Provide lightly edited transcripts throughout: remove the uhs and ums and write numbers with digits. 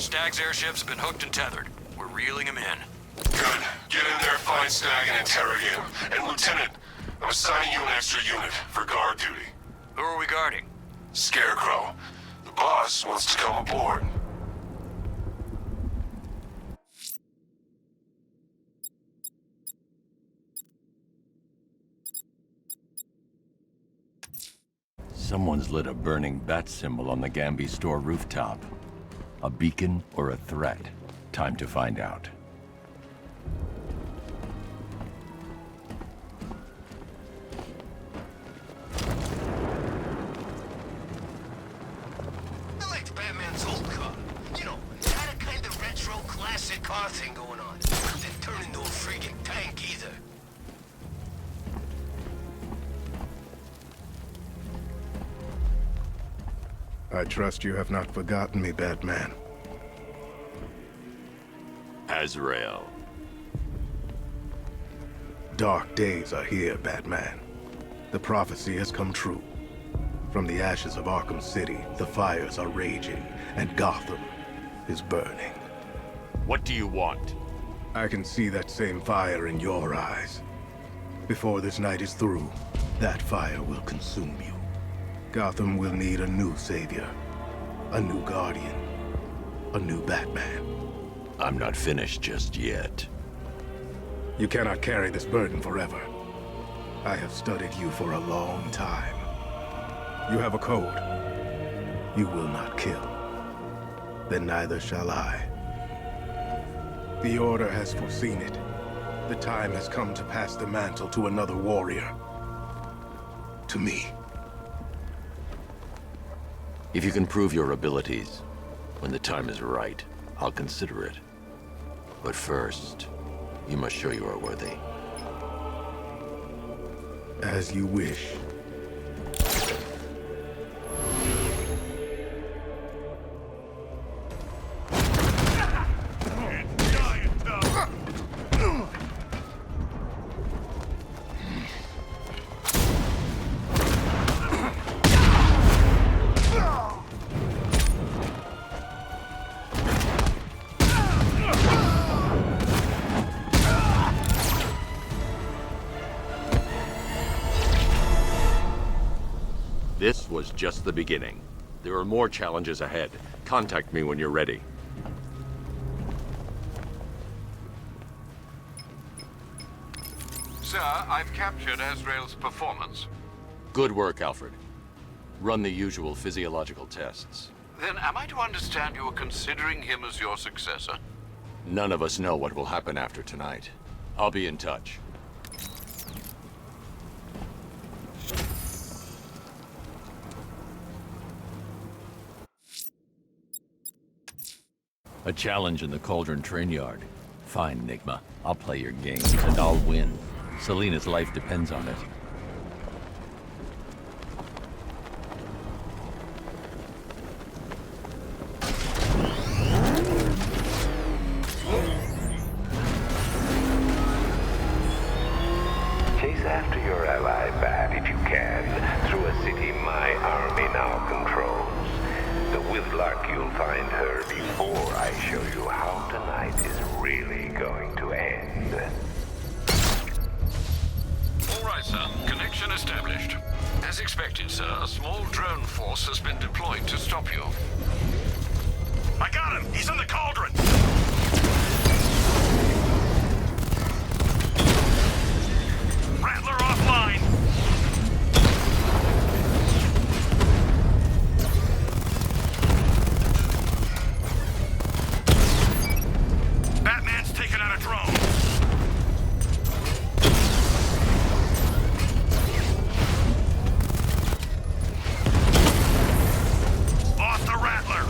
Stag's airships have been hooked and tethered. We're reeling him in. Good. Get in there, find Stag, and interrogate him. And Lieutenant, I'm assigning you an extra unit for guard duty. Who are we guarding? Scarecrow. The boss wants to come aboard. Someone's lit a burning bat symbol on the Gambi store rooftop. A beacon or a threat? Time to find out. I liked Batman's old car. You know, it had a kind of retro classic car thing going on. Didn't turn into a freaking tank either. I trust you have not forgotten me, Batman. Azreal. Dark days are here, Batman. The prophecy has come true. From the ashes of Arkham City, the fires are raging, and Gotham is burning. What do you want? I can see that same fire in your eyes. Before this night is through, that fire will consume you. Gotham will need a new savior, a new guardian, a new Batman. I'm not finished just yet. You cannot carry this burden forever. I have studied you for a long time. You have a code. You will not kill. Then neither shall I. The Order has foreseen it. The time has come to pass the mantle to another warrior. To me. If you can prove your abilities, when the time is right, I'll consider it. But first, you must show you are worthy. As you wish. This was just the beginning. There are more challenges ahead. Contact me when you're ready. Sir, I've captured Azrael's performance. Good work, Alfred. Run the usual physiological tests. Then am I to understand you are considering him as your successor? None of us know what will happen after tonight. I'll be in touch. A challenge in the Cauldron train yard. Fine, Enigma. I'll play your game, and I'll win. Selina's life depends on it. Chase after your ally, Bat, if you can, through a city my army now controls. With luck, you'll find her before I show you how tonight is really going to end. All right, sir. Connection established. As expected, sir, a small drone force has been deployed to stop you. I got him! He's in the cauldron! Rattler offline! Batman's taken out a drone. Off the Rattler.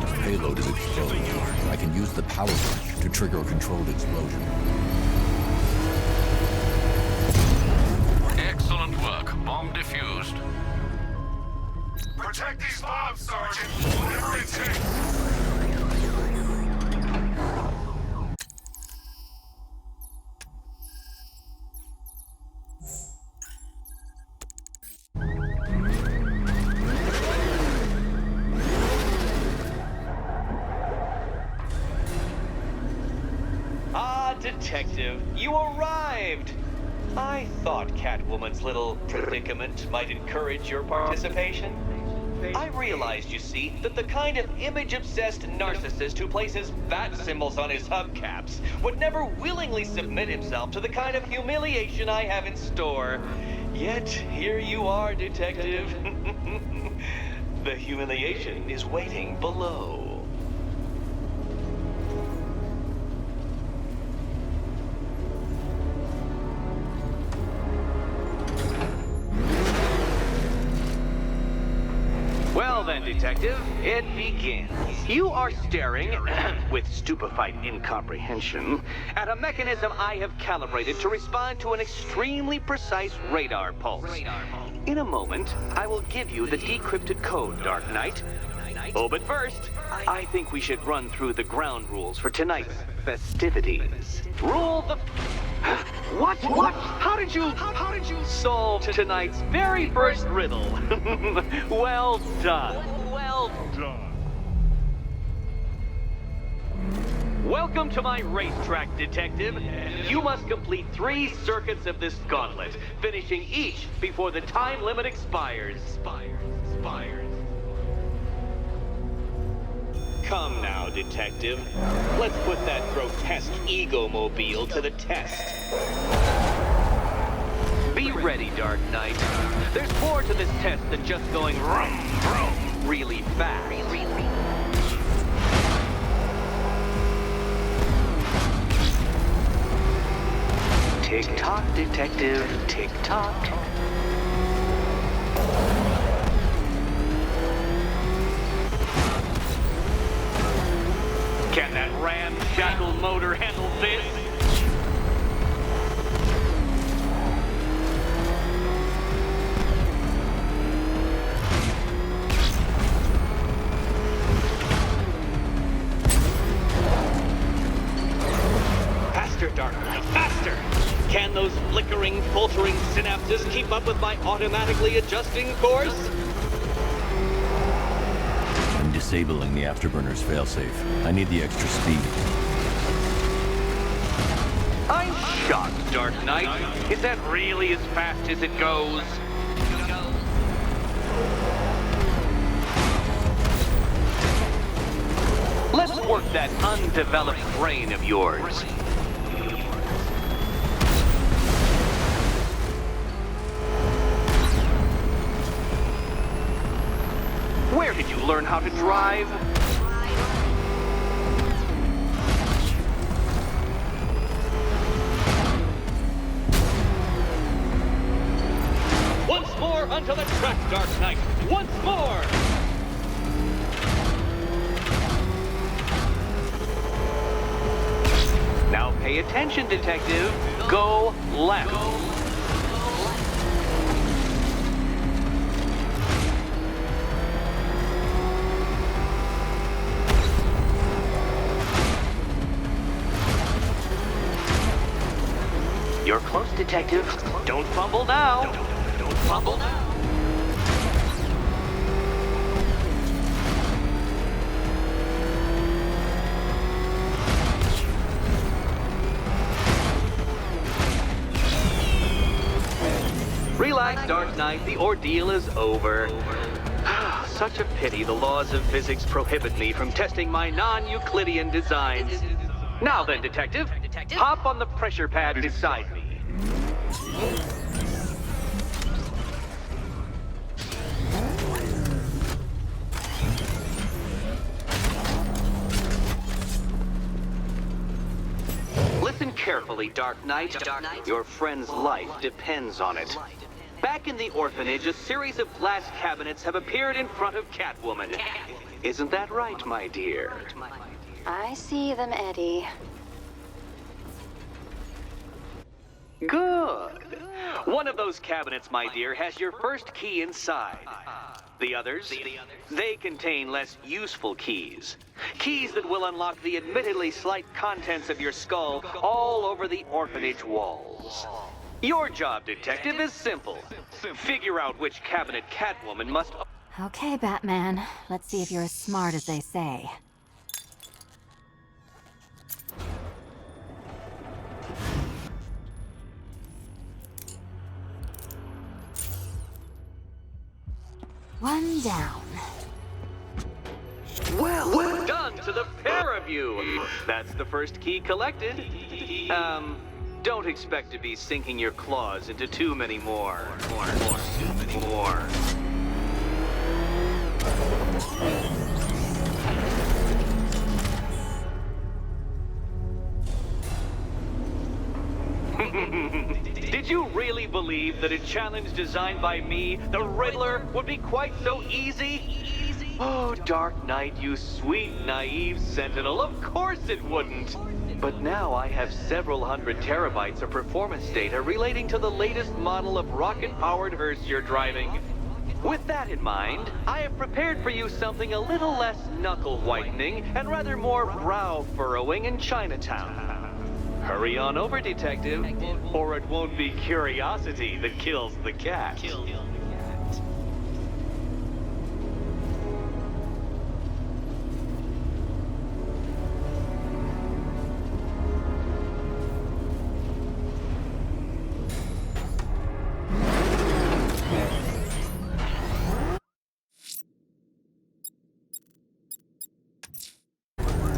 Its payload is exposed. I can use the power switch to trigger a controlled explosion. Excellent work. Bomb defused. Protect these bombs, Sergeant. Whatever it takes. Detective, you arrived! I thought Catwoman's little predicament might encourage your participation. I realized, you see, that the kind of image-obsessed narcissist who places bat symbols on his hubcaps would never willingly submit himself to the kind of humiliation I have in store. Yet, here you are, Detective. The humiliation is waiting below. Well then, Detective, it begins. You are staring, with stupefied incomprehension, at a mechanism I have calibrated to respond to an extremely precise radar pulse. In a moment, I will give you the decrypted code, Dark Knight. Oh, but first, I think we should run through the ground rules for tonight's festivities. Rule the... What? How did you solve tonight's very first riddle? Well done. Welcome to my racetrack, Detective. You must complete 3 circuits of this gauntlet, finishing each before the time limit expires. Come now, Detective. Let's put that grotesque ego-mobile to the test. Be ready, Dark Knight. There's more to this test than just going vroom, vroom really fast. Tick-tock, Detective, tick-tock. Can that ramshackle motor handle this? Faster, Dark Knight, faster! Can those flickering, faltering synapses keep up with my automatically adjusting course? I'm disabling the afterburner's failsafe. I need the extra speed. I'm shocked, Dark Knight. Is that really as fast as it goes? Let's work that undeveloped brain of yours. Where did you learn how to drive? Once more onto the track, Dark Knight. Once more! Now pay attention, Detective. Go left. You're close, Detective. Don't fumble now. Don't fumble now. Relax, Dark Knight. The ordeal is over. Such a pity the laws of physics prohibit me from testing my non-Euclidean designs. Now then, Detective, hop on the pressure pad beside me. Listen carefully, Dark Knight. Your friend's life depends on it. Back in the orphanage, a series of glass cabinets have appeared in front of Catwoman. Isn't that right, my dear? I see them, Eddie. Good. One of those cabinets, my dear, has your first key inside. The others, they contain less useful keys. Keys that will unlock the admittedly slight contents of your skull all over the orphanage walls. Your job, detective, is simple. Figure out which cabinet Catwoman must... Okay, Batman. Let's see if you're as smart as they say. One down. Well done to the pair of you. That's the first key collected. Don't expect to be sinking your claws into too many more. Did you really believe that a challenge designed by me, the Riddler, would be quite so easy? Oh, Dark Knight, you sweet, naive sentinel, of course it wouldn't. But now I have several hundred terabytes of performance data relating to the latest model of rocket-powered hearse you're driving. With that in mind, I have prepared for you something a little less knuckle-whitening and rather more brow-furrowing in Chinatown. Hurry on over, detective, or it won't be curiosity that kills the cat.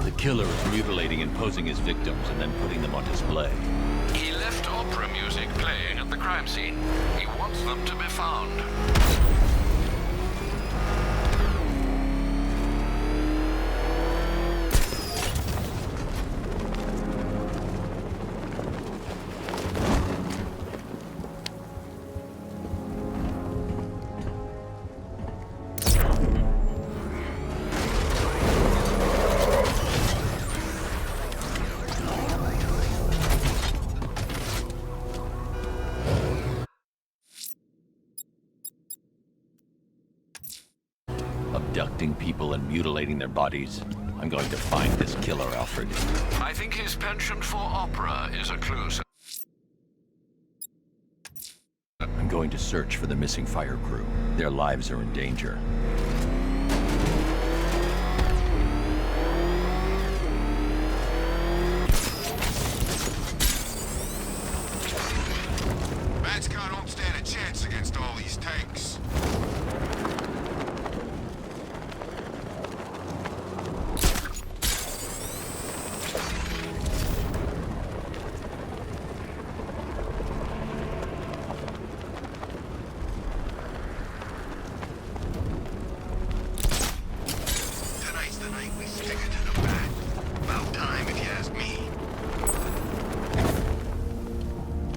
The killer is mutilating and posing his victims and then putting them on display. He left opera music playing at the crime scene. He wants them to be found. Abducting people and mutilating their bodies. I'm going to find this killer, Alfred. I think his penchant for opera is a clue. I'm going to search for the missing fire crew. Their lives are in danger. Bat's don't stand a chance against all these tanks. Tonight's the night we stick it to the bat. About time, if you ask me.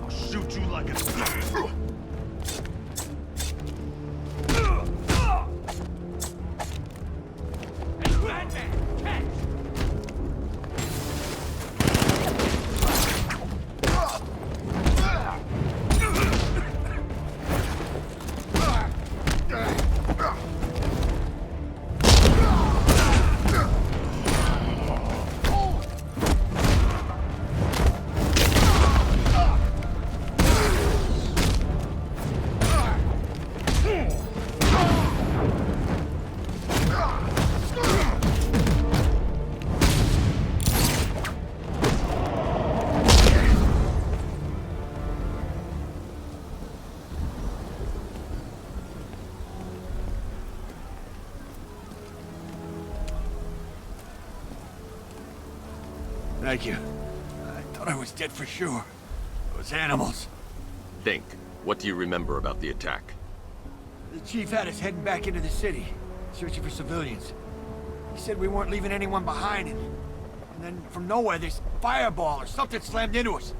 I'll shoot you like a... Thank you. I thought I was dead for sure. Those animals. Think. What do you remember about the attack? The chief had us heading back into the city, searching for civilians. He said we weren't leaving anyone behind, and then from nowhere this fireball or something slammed into us.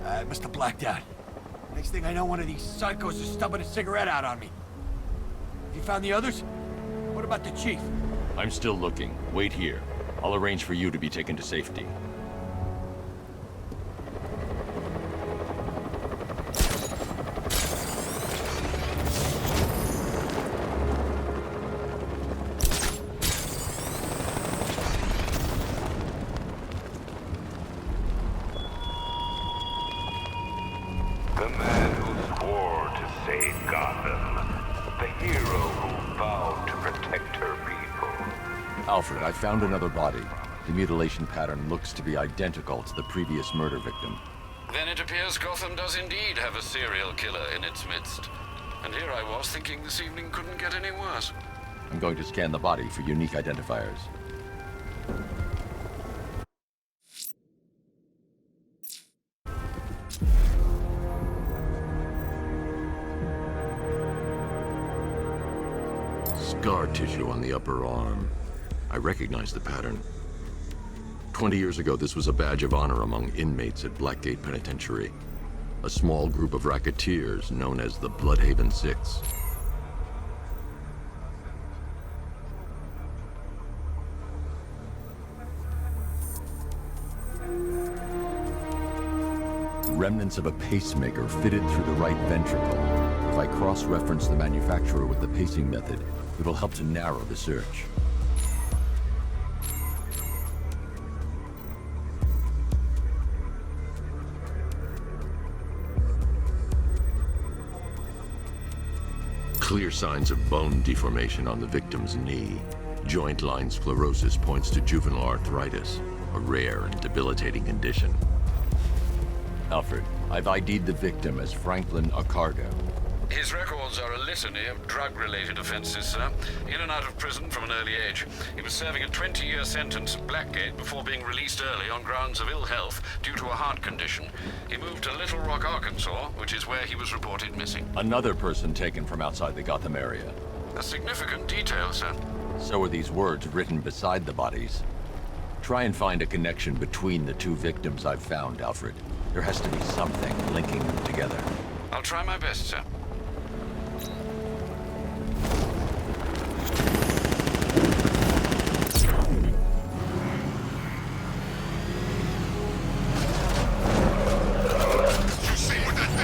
I must have blacked out. Next thing I know, one of these psychos is stubbing a cigarette out on me. Have you found the others? What about the chief? I'm still looking. Wait here. I'll arrange for you to be taken to safety. The man who swore to save Gotham. The hero who vowed to protect her people. Alfred, I found another body. The mutilation pattern looks to be identical to the previous murder victim. Then it appears Gotham does indeed have a serial killer in its midst. And here I was thinking this evening couldn't get any worse. I'm going to scan the body for unique identifiers. Scar tissue on the upper arm. I recognize the pattern. 20 years ago, this was a badge of honor among inmates at Blackgate Penitentiary. A small group of racketeers known as the Bloodhaven Six. Remnants of a pacemaker fitted through the right ventricle. If I cross-reference the manufacturer with the pacing method, it'll help to narrow the search. Clear signs of bone deformation on the victim's knee. Joint line sclerosis points to juvenile arthritis, a rare and debilitating condition. Alfred, I've ID'd the victim as Franklin Accardo. His records are a litany of drug-related offenses, sir. In and out of prison from an early age. He was serving a 20-year sentence at Blackgate before being released early on grounds of ill health due to a heart condition. He moved to Little Rock, Arkansas, which is where he was reported missing. Another person taken from outside the Gotham area. A significant detail, sir. So are these words written beside the bodies. Try and find a connection between the two victims I've found, Alfred. There has to be something linking them together. I'll try my best, sir.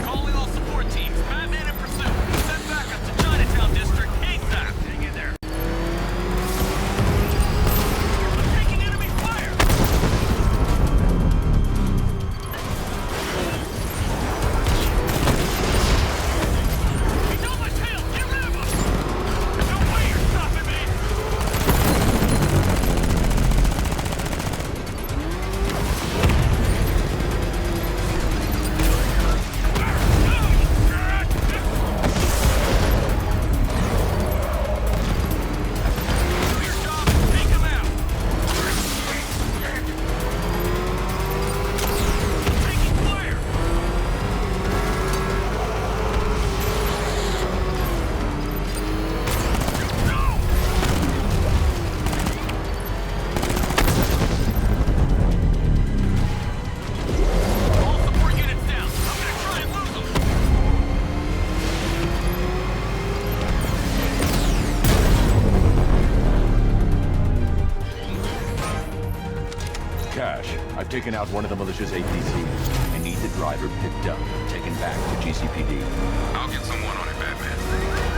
Calling all support teams. Batman in pursuit. Send backup to Chinatown District ASAP. Hang in there. I'm taking enemy fire. He's on my tail. Get rid of him. There's no way you're stopping me. I've taken out one of the militia's APCs. I need the driver picked up, taken back to GCPD. I'll get someone on it, Batman.